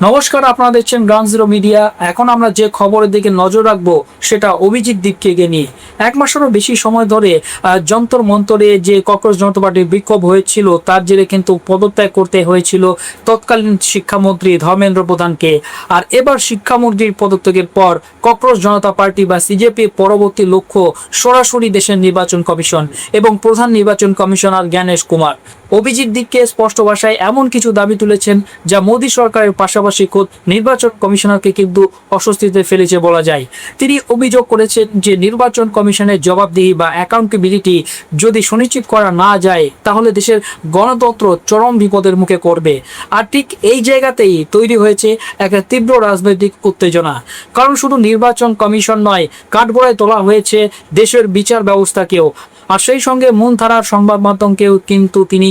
নমস্কার, আপনারা দেখছেন গ্রাউন্ড জিরো মিডিয়া। এখন আমরা যে খবরের দিকে নজর রাখবো সেটা অভিজিৎ দীপকে নিয়ে। এক মাসেরও বেশি সময় ধরে যন্তর মন্তরে যে ককরোচ জনতা পার্টির বিক্ষোভ হয়েছিল, তার জেরে কিন্তু পদত্যাগ করতে হয়েছিল তৎকালীন শিক্ষামন্ত্রী ধর্মেন্দ্র প্রধানকে। আর এবার শিক্ষামন্ত্রীর পদত্যাগের পর ককরোচ জনতা পার্টি বা সিজেপি পরবর্তী লক্ষ্য সরাসরি দেশের নির্বাচন কমিশন এবং প্রধান নির্বাচন কমিশনার জ্ঞানেশ কুমার। অভিজিৎ দীপকে স্পষ্ট ভাষায় এমন কিছু দাবি তুলেছেন যা মোদী সরকারের পাশাপাশি খোদ নির্বাচন কমিশনারকে কিন্তু অস্বস্তিতে ফেলেছে বলা যায়। তিনি অভিযোগ করেছেন যে নির্বাচন কমিশনের জবাবদিহি বা অ্যাকাউন্টেবিলিটি যদি সুনিশ্চিত করা না যায় তাহলে দেশের গণতন্ত্র চরম বিপদের মুখে পড়বে। আর ঠিক এই জায়গাতেই তৈরি হয়েছে একটা তীব্র রাজনৈতিক উত্তেজনা। কারণ শুধু নির্বাচন কমিশন নয়, কাঠগড়ায় তোলা হয়েছে দেশের বিচার ব্যবস্থাকেও। আর সেই সঙ্গে মূলধারার সংবাদ মাধ্যমকেও কিন্তু তিনি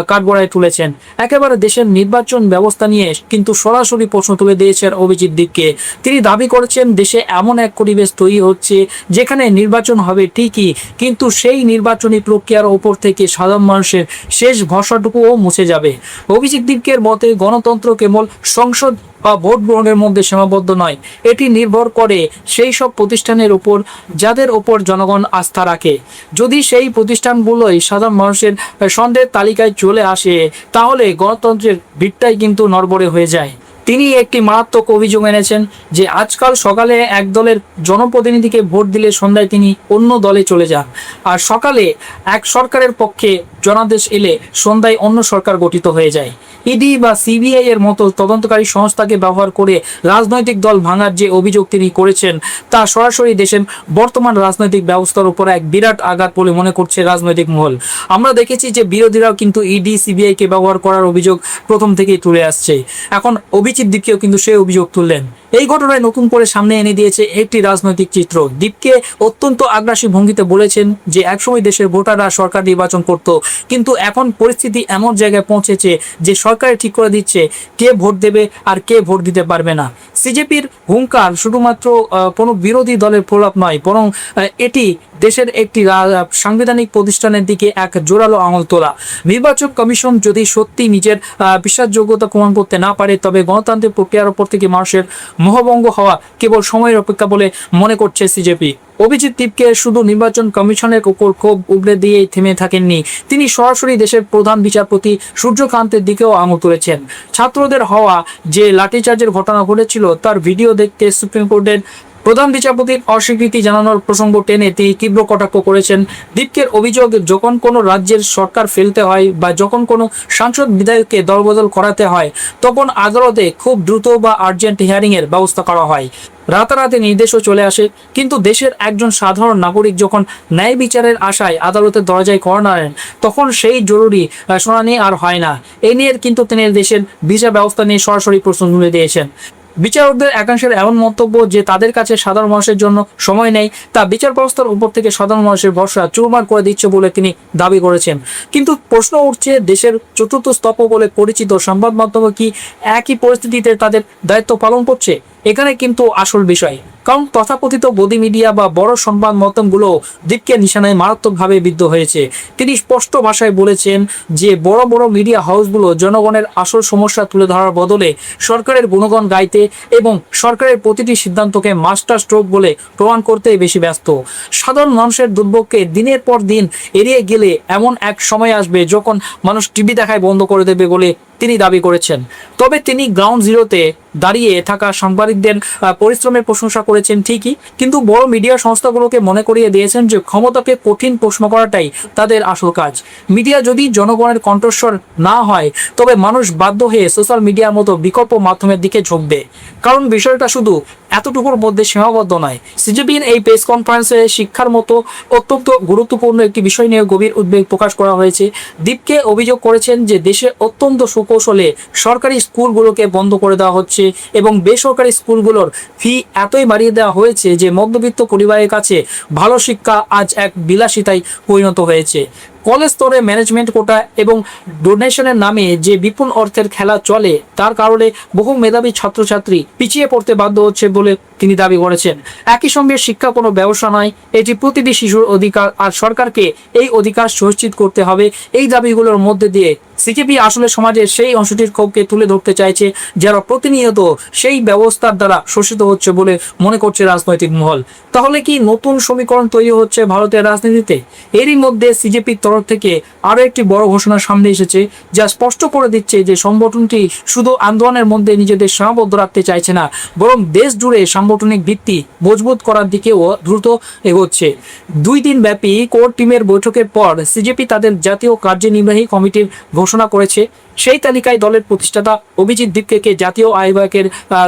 কাঠগড়ায় তুলেছেন। একেবারে দেশের নির্বাচন ব্যবস্থা নিয়ে কিন্তু সরাসরি প্রশ্ন তুলে দিয়েছেন অভিজিৎ দীপকে। তিনি দাবি করেছেন দেশে এমন এক পরিবেশ তৈরি হচ্ছে যেখানে নির্বাচন হবে ঠিকই, কিন্তু সেই নির্বাচনী প্রক্রিয়ার ওপর থেকে সাধারণ মানুষের শেষ ভরসাটুকুও মুছে যাবে। অভিজিৎ দীপকের মতে গণতন্ত্র কেবল সংসদ বা ভোট গ্রহণের মধ্যে সীমাবদ্ধ নয়, এটি নির্ভর করে সেই সব প্রতিষ্ঠানের উপর যাদের ওপর জনগণ আস্থা রাখে। যদি সেই প্রতিষ্ঠানগুলোই সাধারণ মানুষের সন্দেহের তালিকায় চলে আসে তাহলে গণতন্ত্রের ভিতটাই কিন্তু নড়বড়ে হয়ে যায়। তিনি একটি মারাত্মক অভিযোগ এনেছেন যে আজকাল সকালে এক দলের জনপ্রতিনিধিকে ভোট দিলে সন্ধ্যায় তিনি অন্য দলে চলে যান, আর সকালে এক সরকারের পক্ষে জনাদেশ এলে সন্ধ্যায় অন্য সরকার গঠিত হয়ে যায়। ইডি বা সিবিআই এর মতো তদন্তকারী সংস্থাকে ব্যবহার করে রাজনৈতিক দল ভাঙার যে অভিযোগ তিনি করেছেন তা সরাসরি দেশের বর্তমান রাজনৈতিক ব্যবস্থার উপর এক বিরাট আঘাত বলে মনে করছে রাজনৈতিক মহল। আমরা দেখেছি যে বিরোধীরাও কিন্তু ইডি সিবিআই কে ব্যবহার করার অভিযোগ প্রথম থেকেই তুলে আসছে। এখন অভিজিৎ দীপকেও কিন্তু সেই অভিযোগ তুললেন। এই ঘটনায় নতুন করে সামনে এনে দিয়েছে একটি রাজনৈতিক চিত্র। দীপকে অত্যন্ত আগ্রাসী ভঙ্গিতে বলেছেন যে একসময় দেশের ভোটাররা সরকার নির্বাচন করত, কিন্তু এখন পরিস্থিতি এমন জায়গায় পৌঁছেছে যে সরকারে ঠিক করে দিচ্ছে কে ভোট দেবে আর কে ভোট দিতে পারবে না। সিজেপির হুঙ্কার শুধুমাত্র কোনো বিরোধী দলের প্রলাপ নয়, বরং এটি দেশের একটি সাংবিধানিক প্রতিষ্ঠানের দিকে এক জোরালো আঙুল তোলা। নির্বাচন কমিশন যদি সত্যি নিজের বিশ্বাসযোগ্যতা প্রমাণ করতে না পারে তবে গণতান্ত্রিক প্রক্রিয়ার উপর থেকে মানুষের মোহভঙ্গ হওয়া কেবল সময়ের অপেক্ষা বলে মনে করছে সিজেপি। অভিজিৎ দীপকে শুধু নির্বাচন কমিশনের উপর ক্ষোভ উগড়ে দিয়ে থেমে থাকেননি, তিনি সরাসরি দেশের প্রধান বিচারপতি সূর্যকান্তের দিকেও আঙুল তুলেছেন। ছাত্রদের হওয়া যে লাঠিচার্জের ঘটনা ঘটেছিল তার ভিডিও দেখতে সুপ্রিম কোর্টের প্রধান বিচারপতির অস্বীকৃতি জানানোর প্রসঙ্গ টেনে তিনি তীব্র কটাক্ষ করেছেন। দীপকের অভিযোগ, যখন কোনো রাজ্যের সরকার ফেলতে হয় বা যখন কোনো সাংসদ বিধায়ককে দলবদল করাতে হয় তখন আদালতে খুব দ্রুত বা আর্জেন্ট হিয়ারিং এর ব্যবস্থা করা হয়, রাতারাতি নির্দেশও চলে আসে। কিন্তু দেশের একজন সাধারণ নাগরিক যখন ন্যায় বিচারের আশায় আদালতের দরজায় কড়া নাড়েন তখন সেই জরুরি শুনানি আর হয় না। এই নিয়ে কিন্তু তিনি দেশের বিচার ব্যবস্থা নিয়ে সরাসরি প্রশ্ন তুলে দিয়েছেন। বিচারকদের একাংশের এমন মন্তব্য যে তাদের কাছে সাধারণ মানুষের জন্য সময় নেই, তা বিচার ব্যবস্থার উপর থেকে সাধারণ মানুষের ভরসা চুরমার করে দিচ্ছে বলে তিনি দাবি করেছেন। কিন্তু প্রশ্ন উঠছে, দেশের চতুর্থ স্তম্ভ বলে পরিচিত সংবাদ মাধ্যম কি একই পরিস্থিতিতে তাদের দায়িত্ব পালন করছে? এখানে কিন্তু আসল বিষয়। কারণ তথাকথিত গদি মিডিয়া বা বড় সংবাদ মাধ্যমগুলো দীপকে নিশানায় মারাত্মকভাবে বিদ্ধ হয়েছে। তিনি স্পষ্ট ভাষায় বলেছেন যে বড় বড় মিডিয়া হাউসগুলো জনগণের আসল সমস্যা তুলে ধরার বদলে সরকারের গুণগান গাইতে এবং সরকারের প্রতিটি সিদ্ধান্তকে মাস্টার স্ট্রোক বলে প্রমাণ করতে বেশি ব্যস্ত। সাধারণ মানুষের দুর্ভোগকে দিনের পর দিন এড়িয়ে গেলে এমন এক সময় আসবে যখন মানুষ টিভি দেখায় বন্ধ করে দেবে বলে তিনি দাবি করেছেন। তবে তিনি গ্রাউন্ড জিরোতে দাঁড়িয়ে থাকা সাংবাদিকদের পরিশ্রমের প্রশংসা করেছেন ঠিকই, কিন্তু বড় মিডিয়া সংস্থাগুলোকে মনে করিয়ে দিয়েছেন যে ক্ষমতাকে কঠিন প্রশ্ন করাটাই তাদের আসল কাজ। মিডিয়া যদি জনগণের কণ্ঠস্বর না হয় তবে মানুষ বাধ্য হয়ে সোশ্যাল মিডিয়ার মতো বিকল্প মাধ্যমের দিকে ঝুঁকবে। কারণ বিষয়টা শুধু এতটুকুর মধ্যে সীমাবদ্ধ নয়। সিজেপির এই প্রেস কনফারেন্সে শিক্ষার মতো অত্যন্ত গুরুত্বপূর্ণ একটি বিষয় নিয়ে গভীর উদ্বেগ প্রকাশ করা হয়েছে। দীপকে অভিযোগ করেছেন যে দেশে অত্যন্ত সুকৌশলে সরকারি স্কুলগুলোকে বন্ধ করে দেওয়া হচ্ছে এবং বেসরকারি স্কুলগুলোর ফি এতই বাড়িয়ে দেওয়া হয়েছে যে মধ্যবিত্ত পরিবারের কাছে ভালো শিক্ষা আজ এক বিলাসিতায় পরিণত হয়েছে। কলেজ স্তরে ম্যানেজমেন্ট কোটা এবং ডোনেশনের নামে যে বিপুল অর্থের খেলা চলে তার কারণে বহু মেধাবী ছাত্রছাত্রী পিছিয়ে পড়তে বাধ্য হচ্ছে বলে তিনি দাবি করেছেন। একই সঙ্গে শিক্ষা কোনো ব্যবসা নয়, এটি প্রতিটি শিশুর অধিকার, আর সরকারকে এই অধিকার সুনিশ্চিত করতে হবে। এই দাবিগুলোর মধ্যে দিয়ে সিজেপি আসলে সমাজের সেই অংশটির ক্ষোভকে তুলে ধরতে চাইছে যারা প্রতিনিয়ত সেই ব্যবস্থার দ্বারা শোষিত হচ্ছে বলে মনে করছে রাজনৈতিক মহল। তাহলে কি নতুন সমীকরণ তৈরি হচ্ছে ভারতের রাজনীতিতে? এরই মধ্যে সিজেপির তরফ থেকে আরো একটি বড় ঘোষণা সামনে এসেছে, যা স্পষ্ট করে দিচ্ছে যে সংগঠনটি শুধু আন্দোলনের মধ্যে নিজেদের সীমাবদ্ধ রাখতে চাইছে না, বরং দেশ জুড়ে সাংগঠনিক ভিত্তি মজবুত করার দিকেও দ্রুত এগোচ্ছে। 2 দিন ব্যাপী কোর টিমের বৈঠকের পর সিজেপি তাদের জাতীয় কার্যনির্বাহী কমিটির ঘোষণা করেছে। সেই তালিকায় দলের প্রতিষ্ঠাতা অভিজিৎ দীপকে জাতীয় আহ্বায়কের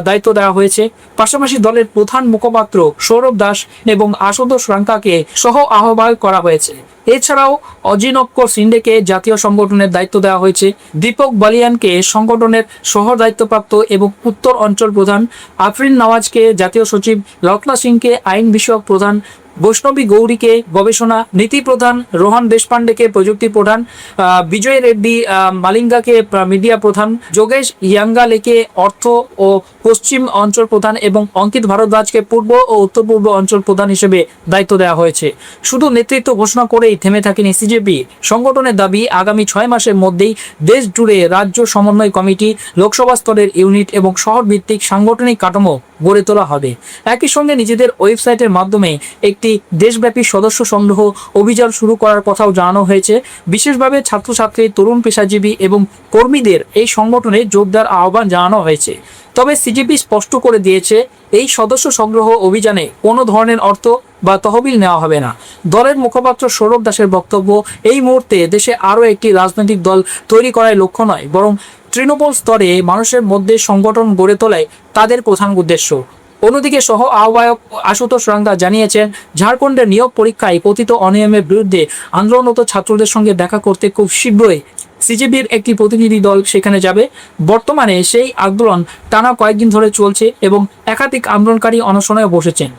দায়িত্ব দেওয়া হয়েছে। পাশাপাশি দলের প্রধান মুখপাত্র সৌরভ দাস এবং আশুতোষ রাঙ্কাকে সহ আহ্বায়ক করা হয়েছে। এছাড়াও অজিনক্য সিন্ডেকে জাতীয় সংগঠনের দায়িত্ব দেওয়া হয়েছে। দীপক বালিয়ানকে সংগঠনের সহ দায়িত্বপ্রাপ্ত এবং উত্তর অঞ্চল প্রধান, আফরিন নওয়াজকে জাতীয় সচিব, রত্না সিংকে আইন বিষয়ক প্রধান, বৈষ্ণবী গৌরীকে গবেষণা নীতি প্রধান, রোহন দেশপান্ডেকে প্রযুক্তি প্রধান, বিজয় রেড্ডি মালিঙ্গাকে মিডিয়া প্রধান, যোগেশ ইয়াঙ্গালেকে অর্থ ও পশ্চিম অঞ্চল প্রধান এবং অঙ্কিত ভারদ্বাজকে পূর্ব ও উত্তর পূর্ব অঞ্চল প্রধান হিসেবে দায়িত্ব দেওয়া হয়েছে। শুধু নেতৃত্ব ঘোষণা করেই থেমে থাকেনি সিজেপি। সংগঠনের দাবি, আগামী 6 মাসের মধ্যেই দেশ জুড়ে রাজ্য সমন্বয় কমিটি, লোকসভা স্তরের ইউনিট এবং শহর ভিত্তিক সাংগঠনিক কাঠামো গড়ে তোলা হবে। একই সঙ্গে নিজেদের ওয়েবসাইটের মাধ্যমে একটি দেশব্যাপী সদস্য সংগ্রহ অভিযান শুরু করার কথাও জানানো হয়েছে। বিশেষভাবে ছাত্রছাত্রী, তরুণ পেশাজীবী এবং কর্মীদের এই সংগঠনে যোগ দেওয়ার আহ্বান জানানো হয়েছে। তবে সিজেপি স্পষ্ট করে দিয়েছে, এই সদস্য সংগ্রহ অভিযানে কোনো ধরনের অর্থ বা তহবিল নেওয়া হবে না। দলের মুখপাত্র সৌরভ দাসের বক্তব্য, এই মুহূর্তে দেশে আরও একটি রাজনৈতিক দল তৈরি করার লক্ষ্য নয়, বরং তৃণমূল স্তরে মানুষের মধ্যে সংগঠন গড়ে তোলাই তাদের প্রধান উদ্দেশ্য। অন্যদিকে সহ আহ্বায়ক আশুতোষ রাঙ্গা জানিয়েছেন, ঝাড়খণ্ডের নিয়োগ পরীক্ষায় পতিত অনিয়মের বিরুদ্ধে আন্দোলনরত ছাত্রদের সঙ্গে দেখা করতে খুব শীঘ্রই সিজেপির একটি প্রতিনিধি দল সেখানে যাবে। বর্তমানে সেই আন্দোলন টানা কয়েকদিন ধরে চলছে এবং একাধিক আন্দোলনকারী অনশনে বসেছেন।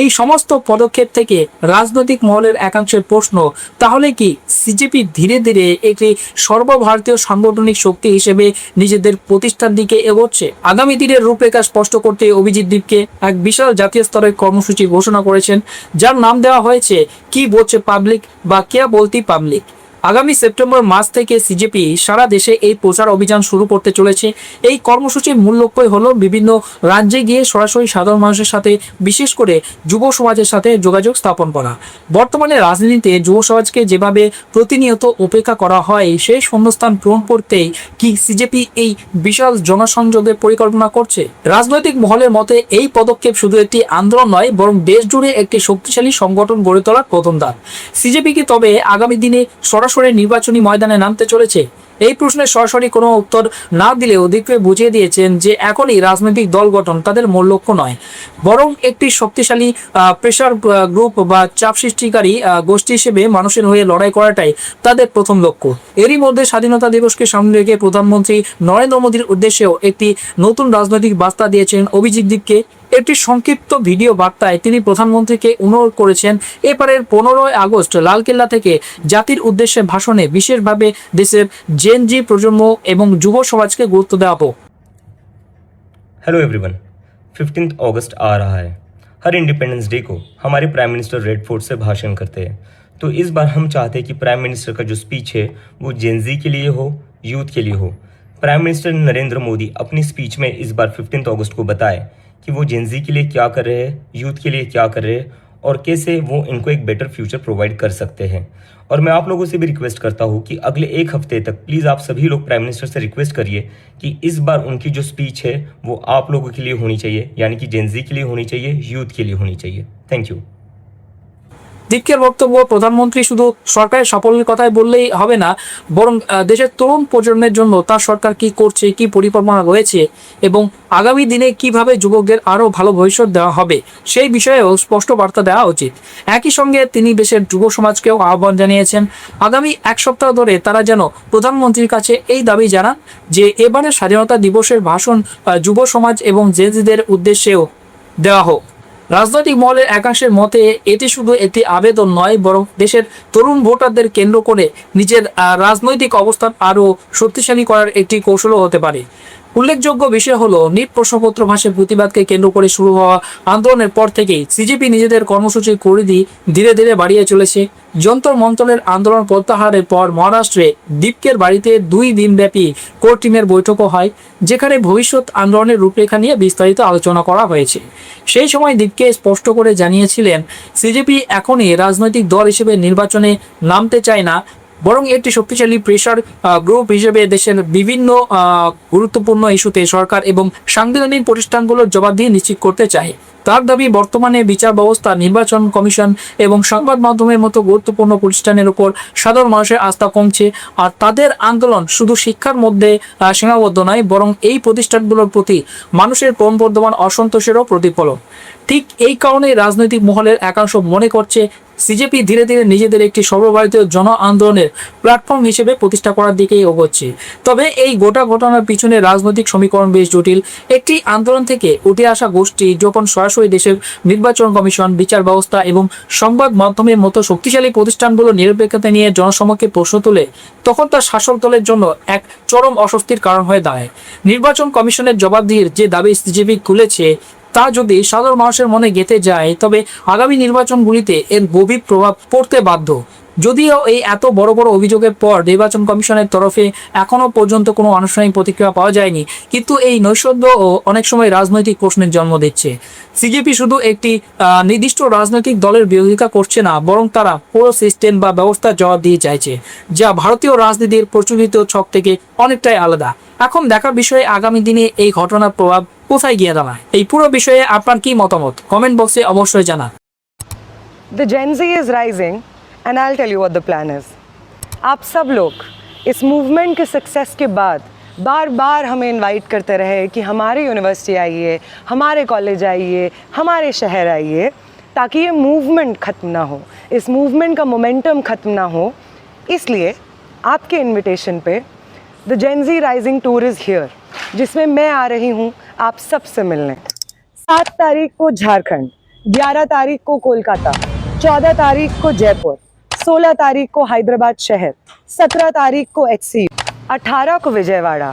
এই সমস্ত পদক্ষেপ থেকে রাজনৈতিক মহলের একাংশের প্রশ্ন, তাহলে কি সিজেপি ধীরে ধীরে একটি সর্বভারতীয় সাংগঠনিক শক্তি হিসেবে নিজেদের প্রতিষ্ঠার দিকে এগোচ্ছে? আগামী দিনের রূপরেখা স্পষ্ট করতে অভিজিৎ দীপকে এক বিশাল জাতীয় স্তরের কর্মসূচি ঘোষণা করেছেন, যার নাম দেওয়া হয়েছে কি বলছে পাবলিক বা কে বলতি পাবলিক। আগামী সেপ্টেম্বর মাস থেকে সিজেপি সারা দেশে এই প্রচার অভিযান শুরু করতে চলেছে। এই কর্মসূচির মূল লক্ষ্যই হলো বিভিন্ন রাজ্যে গিয়ে সরাসরি সাধারণ মানুষের সাথে, বিশেষ করে যুব সমাজের সাথে যোগাযোগ স্থাপন করা। বর্তমানে রাজনীতিতে যুব সমাজকে যেভাবে প্রতিনিয়ত উপেক্ষা করা হয়, সেই শূন্যস্থান পূরণ করতেই কি সিজেপি এই বিশাল জনসংযোগের পরিকল্পনা করছে? রাজনৈতিক মহলের মতে এই পদক্ষেপ শুধু একটি আন্দোলন নয়, বরং দেশ জুড়ে একটি শক্তিশালী সংগঠন গড়ে তোলার প্রথম ধাপ। সিজেপি কি তবে আগামী দিনে সরাসরি নির্বাচনী ময়দানে নামতে চলেছে? এই প্রশ্নের সরাসরি কোনো উত্তর না দিলেও দীপকে বুঝিয়ে দিয়েছেন যে এখনই রাজনৈতিক দল গঠন তাদের মূল লক্ষ্য নয়, বরং একটি শক্তিশালী প্রেশার গ্রুপ বা চাপ সৃষ্টিকারী গোষ্ঠী হিসেবে মানুষের হয়ে লড়াই করাটাই তাদের প্রথম লক্ষ্য। এরই মধ্যে স্বাধীনতা দিবসকে সামনে রেখে প্রধানমন্ত্রী নরেন্দ্র মোদীর উদ্দেশ্যেও একটি নতুন রাজনৈতিক বার্তা দিয়েছেন অভিজিৎ দীপকে। একটি সংক্ষিপ্ত ভিডিও বার্তায় তিনি প্রধানমন্ত্রীকে অনুরোধ করেছেন, এবারের 15 আগস্ট লালকেল্লা থেকে জাতির উদ্দেশ্যে ভাষণে বিশেষভাবে দেশের জেন জি প্রজন্ম এবং যুব সমাজকে গুরুত্ব দেওয়া হোক। हेलो एवरीवन, 15 अगस्त आ रहा है। हर इंडिपेंडेंस डे को हमारे प्राइम मिनिस्टर रेड फोर्ट से भाषण करते हैं। तो इस बार हम चाहते हैं कि प्राइम मिनिस्टर का जो स्पीच है वो जेनजी के लिए हो, यूथ के लिए हो। प्राइम मिनिस्टर नरेंद्र मोदी अपनी स्पीच में इस बार 15 अगस्त को बताए कि वो जेनजी के लिए क्या कर रहे हैं, यूथ के लिए क्या कर रहे हैं और कैसे वो इनको एक बेटर फ्यूचर प्रोवाइड कर सकते हैं। और मैं आप लोगों से भी रिक्वेस्ट करता हूँ कि अगले 1 हफ्ते तक प्लीज़ आप सभी लोग प्राइम मिनिस्टर से रिक्वेस्ट करिए कि इस बार उनकी जो स्पीच है वो आप लोगों के लिए होनी चाहिए, यानी कि जेनजी के लिए होनी चाहिए, यूथ के लिए होनी चाहिए। Thank you. দীপকের বক্তব্য, প্রধানমন্ত্রী শুধু সরকারের সাফল্যের কথাই বললেই হবে না, বরং দেশের তরুণ প্রজন্মের জন্য তার সরকার কি করছে, কি পরিকল্পনা রয়েছে এবং আগামী দিনে কিভাবে যুবকদের আরও ভালো ভবিষ্যৎ দেওয়া হবে সেই বিষয়েও স্পষ্ট বার্তা দেওয়া উচিত। একই সঙ্গে তিনি দেশের যুব সমাজকেও আহ্বান জানিয়েছেন, আগামী 1 সপ্তাহ ধরে তারা যেন প্রধানমন্ত্রীর কাছে এই দাবি জানান যে এবারের স্বাধীনতা দিবসের ভাষণ যুব সমাজ এবং জেনজিদের উদ্দেশ্যেও দেওয়া হোক। রাজনৈতিক মহলের একাংশের মতে এটি শুধু একটি আবেদন নয়, বরং দেশের তরুণ ভোটারদের কেন্দ্র করে নিজের রাজনৈতিক অবস্থান আরও শক্তিশালী করার একটি কৌশলও হতে পারে। উল্লেখযোগ্য বিষয় হলো নিট প্রশ্নপত্র ফাঁসের প্রতিবাদকে কেন্দ্র করে শুরু হওয়া আন্দোলনের পর থেকেই সিজেপি নিজেদের কর্মসূচির পরিধি ধীরে ধীরে বাড়িয়ে চলেছে। যন্তর মন্তরের আন্দোলন প্রত্যাহারের পর মহারাষ্ট্রে দীপকের বাড়িতে 2 দিনব্যাপী কোর টিমের বৈঠকও হয়, যেখানে ভবিষ্যৎ আন্দোলনের রূপরেখা নিয়ে বিস্তারিত আলোচনা করা হয়েছে। সেই সময় দীপকে স্পষ্ট করে জানিয়েছিলেন সিজেপি এখনই রাজনৈতিক দল হিসেবে নির্বাচনে নামতে চায় না, বরং একটি শক্তিশালী প্রেশার গ্রুপ হিসেবে দেশের বিভিন্ন গুরুত্বপূর্ণ ইস্যুতে সরকার এবং সাংবিধানিক প্রতিষ্ঠানগুলোর জবাবদিহি নিশ্চিত করতে চায়। তার দাবি, বর্তমানে বিচার ব্যবস্থা, নির্বাচন কমিশন এবং সংবাদ মাধ্যমের মতো গুরুত্বপূর্ণ প্রতিষ্ঠানের উপর সাধারণ মানুষের আস্থা কমছে, আর তাদের আন্দোলন শুধু শিক্ষার মধ্যে সীমাবদ্ধ নয়, বরং এই প্রতিষ্ঠানগুলোর প্রতি মানুষের ক্রমবর্ধমান অসন্তোষেরও প্রতিফলন। ঠিক এই কারণে রাজনৈতিক মহলের একাংশ মনে করছে সিজেপি ধীরে ধীরে নিজেদের একটি সর্বভারতীয় জন আন্দোলনের প্ল্যাটফর্ম হিসেবে প্রতিষ্ঠা করার দিকেই এগোচ্ছে। তবে এই গোটা ঘটনার পিছনে রাজনৈতিক সমীকরণ বেশ জটিল। একটি আন্দোলন থেকে উঠে আসা গোষ্ঠী যখন সরাসরি দেশের নির্বাচন কমিশন, বিচার ব্যবস্থা এবং সংবাদ মাধ্যমের মতো শক্তিশালী প্রতিষ্ঠানগুলো নিরপেক্ষতা নিয়ে জনসমক্ষে প্রশ্ন তোলে, তখন তা শাসক দলের জন্য এক চরম অস্বস্তির কারণ হয়ে দাঁড়ায়। নির্বাচন কমিশনের জবাবদিহির যে দাবি সিজেপি খুলেছে, তা যদি সাধারণ মানুষের মনে গেঁথে যায়, তবে আগামী নির্বাচনগুলিতে এর গভীর প্রভাব পড়তে বাধ্য। যদিও এই এত বড় বড় অভিযোগের পর নির্বাচন কমিশনের তরফে এখনো পর্যন্ত কোনো আনুষ্ঠানিক প্রতিক্রিয়া পাওয়া যায়নি, কিন্তু এই নৈষধ্য ও অনেক সময় রাজনৈতিক প্রশ্নের জন্ম দিচ্ছে। সিজেপি শুধু একটি নির্দিষ্ট রাজনৈতিক দলের বিরোধিতা করছে না, বরং তারা পুরো সিস্টেম বা ব্যবস্থার জবাব দিয়ে চাইছে, যা ভারতীয় রাজনীতির প্রচলিত ছক থেকে অনেকটাই আলাদা। এখন দেখার বিষয়ে আগামী দিনে এই ঘটনার প্রভাব কোথায় গিয়ে দাঁড়ায়। এই পুরো বিষয়ে আপনার কি মতামত কমেন্ট বক্সে অবশ্যই জানান। The Gen Z is rising and I'll tell you what the plan is. आप सब लोग इस मूवमेंट के सक्सेस के बाद बार बार हमें इनवाइट करते रहे कि हमारे यूनिवर्सिटी आइए, हमारे कॉलेज आइए, हमारे शहर आइए, ताकि ये मूवमेंट ख़त्म ना हो, इस मूवमेंट का मोमेंटम ख़त्म ना हो। इसलिए आपके इनविटेशन पे the Gen Z rising tour is here, जिसमें मैं आ रही हूँ आप सबसे मिलने। 7 तारीख को झारखंड, 11 तारीख को कोलकाता, 14 तारीख को जयपुर, 16 तारीख को हैदराबाद शहर, 17 तारीख को HCU, 18 को विजयवाड़ा,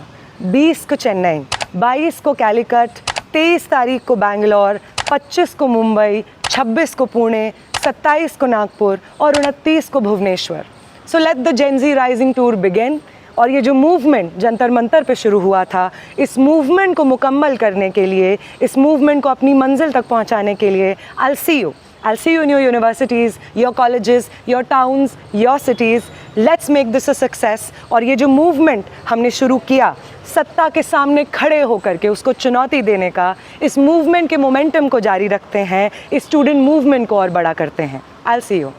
20 को चेन्नई, 22 को कैलिकट, 23 तारीख को बैंगलोर, 25 को मुंबई, 26 को पुणे, 27 को नागपुर और 29 को Bhubaneswar. So let the Gen Z rising tour begin. और ये जो मूवमेंट जंतर मंतर पे शुरू हुआ था, इस मूवमेंट को मुकम्मल करने के लिए, इस मूवमेंट को अपनी मंजिल तक पहुंचाने के लिए I'll see you in your universities, your colleges, your towns, your cities. Let's make this a success. और ये जो मूवमेंट हमने शुरू किया सत्ता के सामने खड़े होकर के उसको चुनौती देने का, इस मूवमेंट के मोमेंटम को जारी रखते हैं, इस स्टूडेंट मूवमेंट को और बड़ा करते हैं। I'll see you.